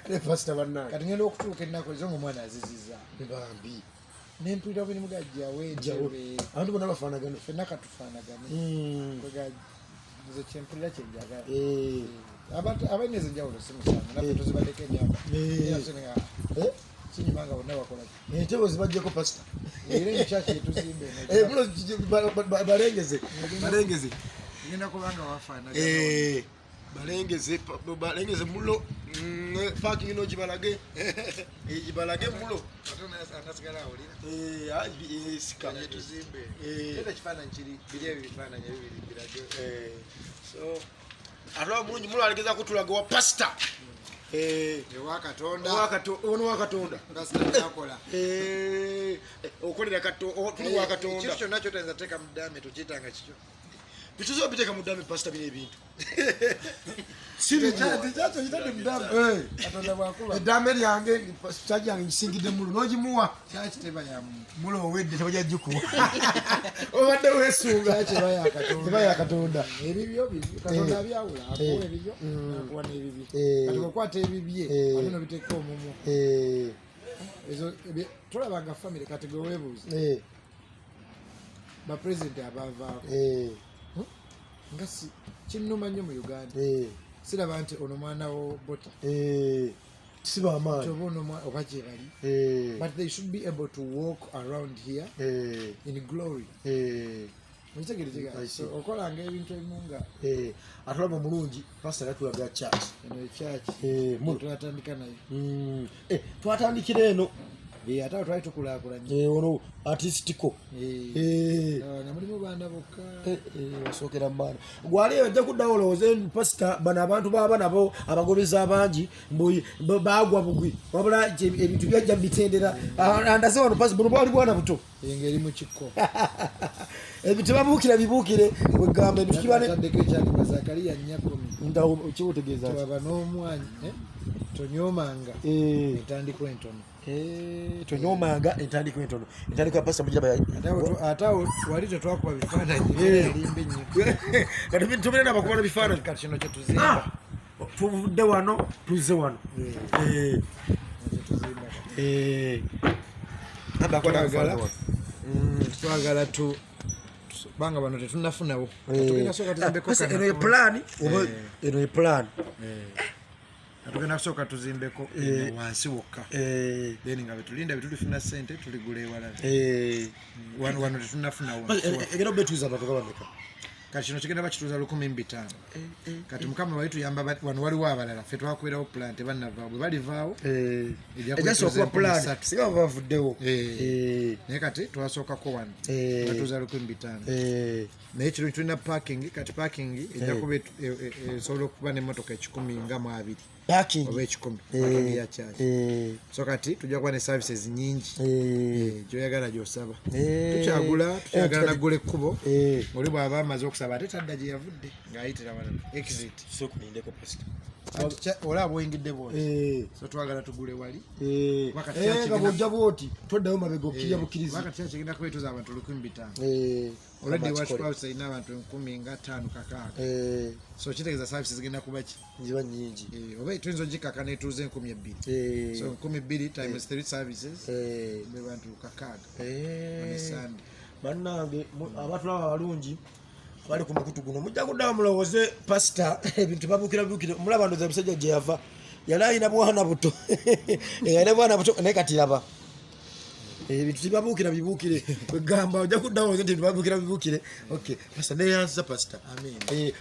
ne pastor banna kati ngenda okutuuka ennaku ezo ng'omwana aziziza bambi nempulira bwe mugajja wejawe abantu bonna bafaanagana ffenna katufaanagane nze kyempulira kyenjagala abalina ezenjawulo simusange naffe tuzibaddeko emyaka kinyumanga bonna bakola entebo zibajjeko pastor era ekyaki etuzimbe balengeze genda kubanga wafaanagana balengeze mulo parking no gibalage mulo anasigala awulira sikala tuzimbe era ekifaananyi kiri biri ebyo bifaananyi ebibiri birage so atwa mulungi mulo alegeza kutulaga wa pastor ono wakatonda ngasitakola okolera tuli wakatonda ekyo kyonna kyotainza teeka mu ddame tukiyitanga kikyo bituzo biteeka mu ddame pastor bino ebintu eddame lyange kyaki yange ngisingidde mulo n'ogimuwa kyaki teba ya muntu mulo owedde tebajja gikuwa obadde weesunga teba yakatonda ebibyo katonda abyawula akuwa ebibyo akuwa n'ebibye kati okwata ebibye ate nobiteeka omumwo ezo tolabanga famire kati gwe weebuuza bapurezidenti abavaako nga kinnuma nnyo mu Uganda siraba nti ono mwana wo bota siba amaanyi oba ono oba gye bali but they should be able to walk around here in glory so okolanga ebintu ebimu nga atulaba mulungi pastor yatulaga church eno ekyaki twatandika nayo twatandikira eno ate twali tukulaakulanye ono artistico namulimu baana bokka wasookera mu baana gwali ojja kuddawo olowooze pasita bano abantu baba nabo abagobezi abangi bagwa bugwi wabula ebintu byajja mubitendera andaze wano pasi buno bwali bwana buto engeri mu kikko ebintu tebabuukira bibuukire wegamba ebintu kibataddeko ekyaliba Zakariya 4:10 kibutegeeza twaba n'omwanyi tonyomanga entandiko entono tonyomanga entandiko entono entandiko ya pastor mujaba ate wali tetwakuba bifaananyi elimbe nnyo kati tumire n'abakuba bifaananyi kati kino kyetuzimba tuvudde wano tuzze wano twagala banga bano tetunafunawo tugenda sooka tuzimbeko eno ye plan eno ye plan tugenda kusooka tuzimbeko wansi wokka then nga betulinda betulifuna ssente tuligula ewala wano tetunafunawo egera betuuza abatoka bameka kati kino kigenda bakituuza 1,500 kati mukama bali tuyamba wano waliwo abalala ffe twakwerawo plan tebannavaawo bwe balivaawo ejasookuba plan singa bavuddewo naye kati twasookako wano batuuza 1,500 naye kino tulina parking kati parking ejja kuba esobola okuba n'emmotoka 1,000 nga mu 2 parking oba 10 parking ya charge so kati tujja kuba ne services nyingi gyoyagala gyosaba tukyagala naggula ekkubo oli bw'aba amaze okusaba ate tadda gye yavudde ng'ayitira wano exit sokulindeko pastor olaba bwengidde bwoti so twagala tugule wali nga bwojja bwoti toddayo mabega okkirya bukkiriza wakati kigenda kubetuuza abantu 1,500 olwadde iwacu twawusa ina abantu 10,500 kakaaga so kitegeeza services zigenda kuba ki ziba nyingi oba tuyinza ogikaka netuuze 2,000 so 2,000 times 3 services be bantu kakaaga Sunday bannange abatulaba abalungi bali ku mukutu guno mujja kuddawo mulowooze pasita ebintu babuukira mulaba ndoza musajja gye yava yali alina bwana buto alina bwana buto naye kati laba ebintu tibabuukira bibuukire kwegamba ojja kuddawo nti babuukira bibuukire okay pasita neyanza pasita amen